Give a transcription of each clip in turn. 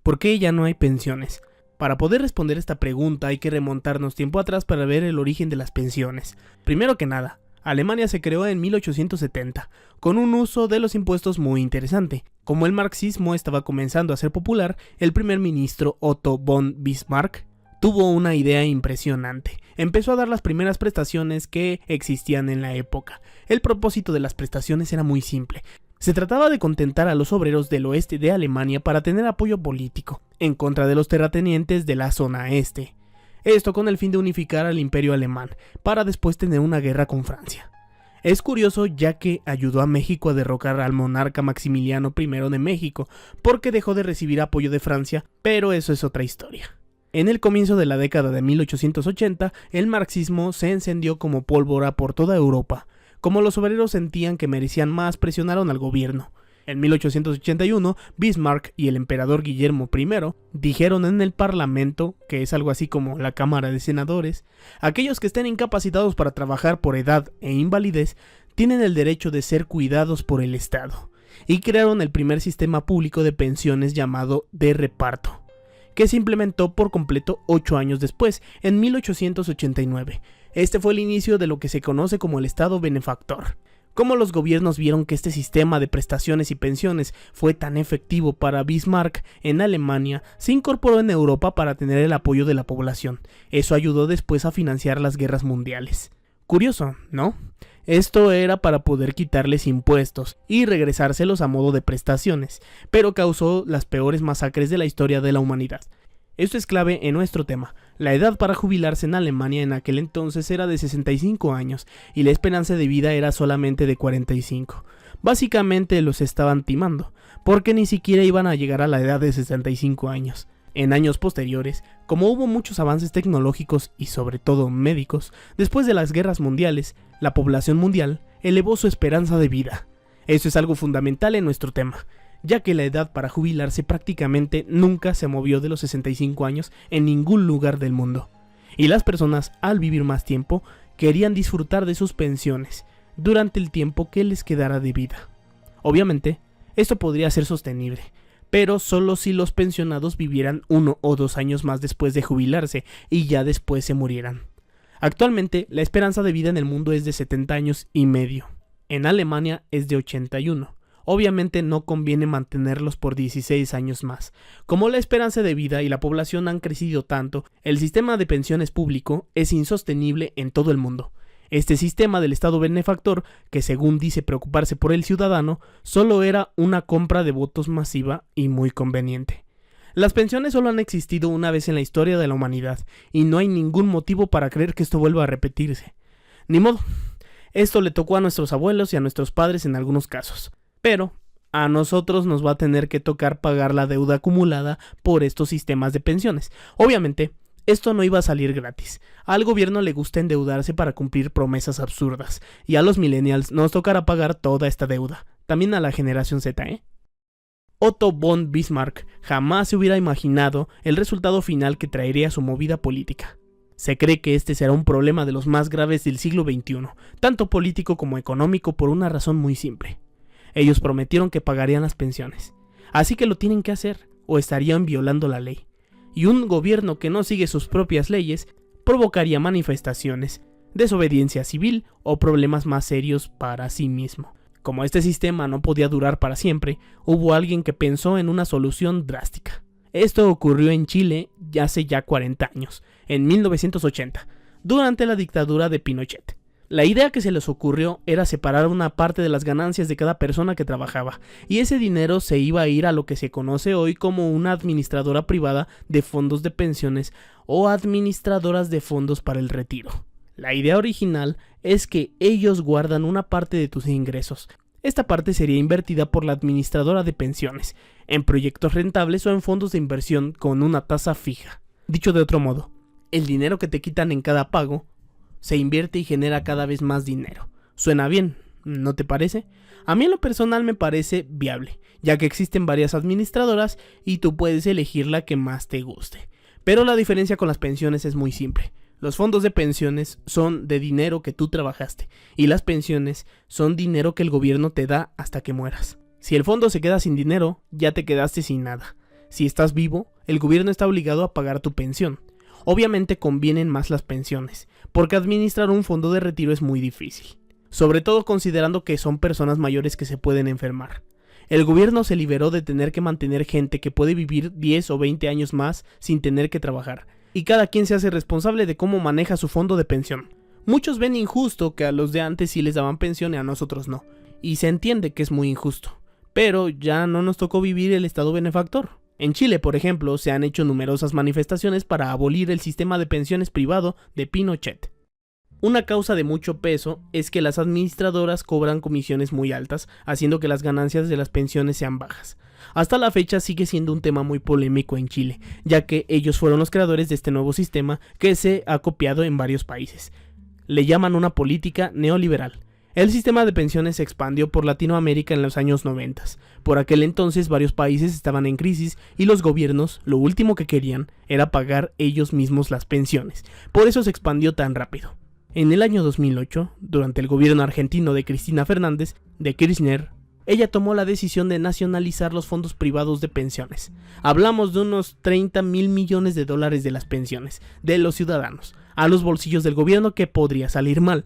¿Por qué ya no hay pensiones? Para poder responder esta pregunta hay que remontarnos tiempo atrás para ver el origen de las pensiones. Primero que nada, Alemania se creó en 1870, con un uso de los impuestos muy interesante. Como el marxismo estaba comenzando a ser popular, el primer ministro Otto von Bismarck tuvo una idea impresionante. Empezó a dar las primeras prestaciones que existían en la época. El propósito de las prestaciones era muy simple. Se trataba de contentar a los obreros del oeste de Alemania para tener apoyo político, en contra de los terratenientes de la zona este. Esto con el fin de unificar al imperio alemán, para después tener una guerra con Francia. Es curioso ya que ayudó a México a derrocar al monarca Maximiliano I de México, porque dejó de recibir apoyo de Francia, pero eso es otra historia. En el comienzo de la década de 1880, el marxismo se encendió como pólvora por toda Europa. Como los obreros sentían que merecían más, presionaron al gobierno. En 1881, Bismarck y el emperador Guillermo I dijeron en el Parlamento, que es algo así como la Cámara de Senadores, aquellos que estén incapacitados para trabajar por edad e invalidez tienen el derecho de ser cuidados por el Estado, y crearon el primer sistema público de pensiones llamado de reparto, que se implementó por completo 8 años después, en 1889. Este fue el inicio de lo que se conoce como el Estado benefactor. Como los gobiernos vieron que este sistema de prestaciones y pensiones fue tan efectivo para Bismarck en Alemania, se incorporó en Europa para tener el apoyo de la población. Eso ayudó después a financiar las guerras mundiales. Curioso, ¿no? Esto era para poder quitarles impuestos y regresárselos a modo de prestaciones, pero causó las peores masacres de la historia de la humanidad. Esto es clave en nuestro tema. La edad para jubilarse en Alemania en aquel entonces era de 65 años y la esperanza de vida era solamente de 45. Básicamente los estaban timando, porque ni siquiera iban a llegar a la edad de 65 años. En años posteriores, como hubo muchos avances tecnológicos y sobre todo médicos, después de las guerras mundiales, la población mundial elevó su esperanza de vida. Eso es algo fundamental en nuestro tema, ya que la edad para jubilarse prácticamente nunca se movió de los 65 años en ningún lugar del mundo. Y las personas, al vivir más tiempo, querían disfrutar de sus pensiones durante el tiempo que les quedara de vida. Obviamente, esto podría ser sostenible, pero solo si los pensionados vivieran 1 o 2 años más después de jubilarse y ya después se murieran. Actualmente, la esperanza de vida en el mundo es de 70 años y medio. En Alemania es de 81. Obviamente no conviene mantenerlos por 16 años más. Como la esperanza de vida y la población han crecido tanto, el sistema de pensiones público es insostenible en todo el mundo. Este sistema del Estado benefactor, que según dice preocuparse por el ciudadano, solo era una compra de votos masiva y muy conveniente. Las pensiones solo han existido una vez en la historia de la humanidad, y no hay ningún motivo para creer que esto vuelva a repetirse. Ni modo, esto le tocó a nuestros abuelos y a nuestros padres en algunos casos. Pero a nosotros nos va a tener que tocar pagar la deuda acumulada por estos sistemas de pensiones. Obviamente, esto no iba a salir gratis. Al gobierno le gusta endeudarse para cumplir promesas absurdas, y a los millennials nos tocará pagar toda esta deuda. También a la generación Z, Otto von Bismarck jamás se hubiera imaginado el resultado final que traería su movida política. Se cree que este será un problema de los más graves del siglo XXI, tanto político como económico, por una razón muy simple. Ellos prometieron que pagarían las pensiones, así que lo tienen que hacer, o estarían violando la ley. Y un gobierno que no sigue sus propias leyes provocaría manifestaciones, desobediencia civil o problemas más serios para sí mismo. Como este sistema no podía durar para siempre, hubo alguien que pensó en una solución drástica. Esto ocurrió en Chile hace ya 40 años, en 1980, durante la dictadura de Pinochet. La idea que se les ocurrió era separar una parte de las ganancias de cada persona que trabajaba, y ese dinero se iba a ir a lo que se conoce hoy como una administradora privada de fondos de pensiones o administradoras de fondos para el retiro. La idea original es que ellos guardan una parte de tus ingresos. Esta parte sería invertida por la administradora de pensiones, en proyectos rentables o en fondos de inversión con una tasa fija. Dicho de otro modo, el dinero que te quitan en cada pago se invierte y genera cada vez más dinero. Suena bien, ¿no te parece? A mí en lo personal me parece viable, ya que existen varias administradoras y tú puedes elegir la que más te guste. Pero la diferencia con las pensiones es muy simple. Los fondos de pensiones son de dinero que tú trabajaste, y las pensiones son dinero que el gobierno te da hasta que mueras. Si el fondo se queda sin dinero, ya te quedaste sin nada. Si estás vivo, el gobierno está obligado a pagar tu pensión. Obviamente convienen más las pensiones, porque administrar un fondo de retiro es muy difícil, sobre todo considerando que son personas mayores que se pueden enfermar. El gobierno se liberó de tener que mantener gente que puede vivir 10 o 20 años más sin tener que trabajar, y cada quien se hace responsable de cómo maneja su fondo de pensión. Muchos ven injusto que a los de antes sí les daban pensión y a nosotros no, y se entiende que es muy injusto, pero ya no nos tocó vivir el estado benefactor. En Chile, por ejemplo, se han hecho numerosas manifestaciones para abolir el sistema de pensiones privado de Pinochet. Una causa de mucho peso es que las administradoras cobran comisiones muy altas, haciendo que las ganancias de las pensiones sean bajas. Hasta la fecha sigue siendo un tema muy polémico en Chile, ya que ellos fueron los creadores de este nuevo sistema que se ha copiado en varios países. Le llaman una política neoliberal. El sistema de pensiones se expandió por Latinoamérica en los años 90. Por aquel entonces varios países estaban en crisis y los gobiernos lo último que querían era pagar ellos mismos las pensiones. Por eso se expandió tan rápido. En el año 2008, durante el gobierno argentino de Cristina Fernández de Kirchner, ella tomó la decisión de nacionalizar los fondos privados de pensiones. Hablamos de unos 30.000 millones de dólares de las pensiones de los ciudadanos a los bolsillos del gobierno, que podría salir mal.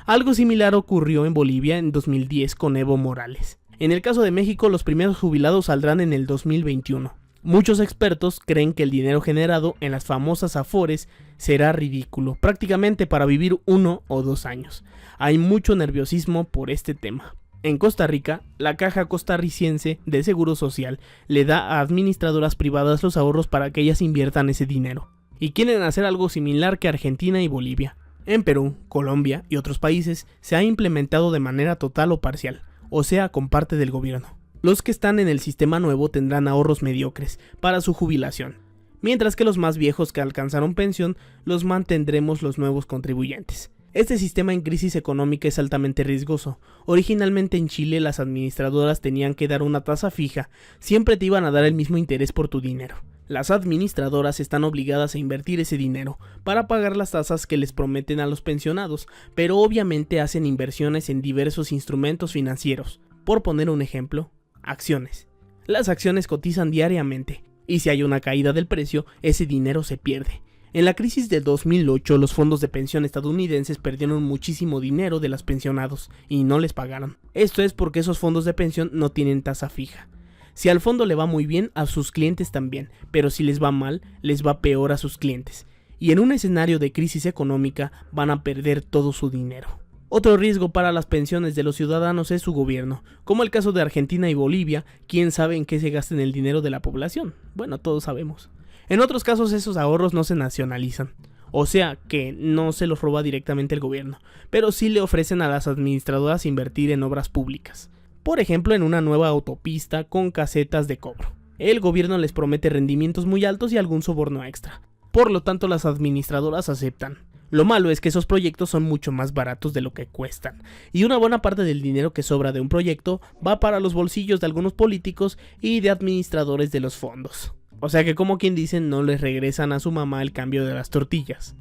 Algo similar ocurrió en Bolivia en 2010 con Evo Morales. En el caso de México, los primeros jubilados saldrán en el 2021. Muchos expertos creen que el dinero generado en las famosas Afores será ridículo, prácticamente para vivir 1 o 2 años. Hay mucho nerviosismo por este tema. En Costa Rica, la Caja Costarricense de Seguro Social le da a administradoras privadas los ahorros para que ellas inviertan ese dinero. Y quieren hacer algo similar que Argentina y Bolivia. En Perú, Colombia y otros países se ha implementado de manera total o parcial, o sea, con parte del gobierno. Los que están en el sistema nuevo tendrán ahorros mediocres para su jubilación, mientras que los más viejos que alcanzaron pensión los mantendremos los nuevos contribuyentes. Este sistema en crisis económica es altamente riesgoso. Originalmente en Chile las administradoras tenían que dar una tasa fija, siempre te iban a dar el mismo interés por tu dinero. Las administradoras están obligadas a invertir ese dinero para pagar las tasas que les prometen a los pensionados, pero obviamente hacen inversiones en diversos instrumentos financieros. Por poner un ejemplo, acciones. Las acciones cotizan diariamente, y si hay una caída del precio, ese dinero se pierde. En la crisis de 2008, los fondos de pensión estadounidenses perdieron muchísimo dinero de los pensionados y no les pagaron. Esto es porque esos fondos de pensión no tienen tasa fija. Si al fondo le va muy bien, a sus clientes también, pero si les va mal, les va peor a sus clientes. Y en un escenario de crisis económica van a perder todo su dinero. Otro riesgo para las pensiones de los ciudadanos es su gobierno, como el caso de Argentina y Bolivia. ¿Quién sabe en qué se gasten el dinero de la población? Bueno, todos sabemos. En otros casos esos ahorros no se nacionalizan, o sea que no se los roba directamente el gobierno, pero sí le ofrecen a las administradoras invertir en obras públicas. Por ejemplo, en una nueva autopista con casetas de cobro. El gobierno les promete rendimientos muy altos y algún soborno extra. Por lo tanto, las administradoras aceptan. Lo malo es que esos proyectos son mucho más baratos de lo que cuestan, y una buena parte del dinero que sobra de un proyecto va para los bolsillos de algunos políticos y de administradores de los fondos. O sea que, como quien dice, no les regresan a su mamá el cambio de las tortillas.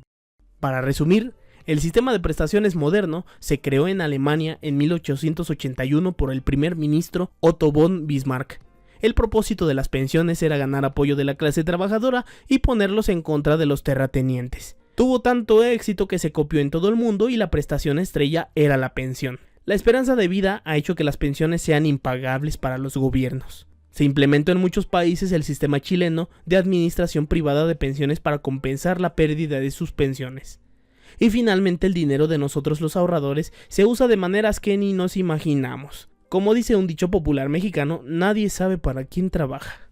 Para resumir, el sistema de prestaciones moderno se creó en Alemania en 1881 por el primer ministro Otto von Bismarck. El propósito de las pensiones era ganar apoyo de la clase trabajadora y ponerlos en contra de los terratenientes. Tuvo tanto éxito que se copió en todo el mundo y la prestación estrella era la pensión. La esperanza de vida ha hecho que las pensiones sean impagables para los gobiernos. Se implementó en muchos países el sistema chileno de administración privada de pensiones para compensar la pérdida de sus pensiones. Y finalmente el dinero de nosotros los ahorradores se usa de maneras que ni nos imaginamos. Como dice un dicho popular mexicano, nadie sabe para quién trabaja.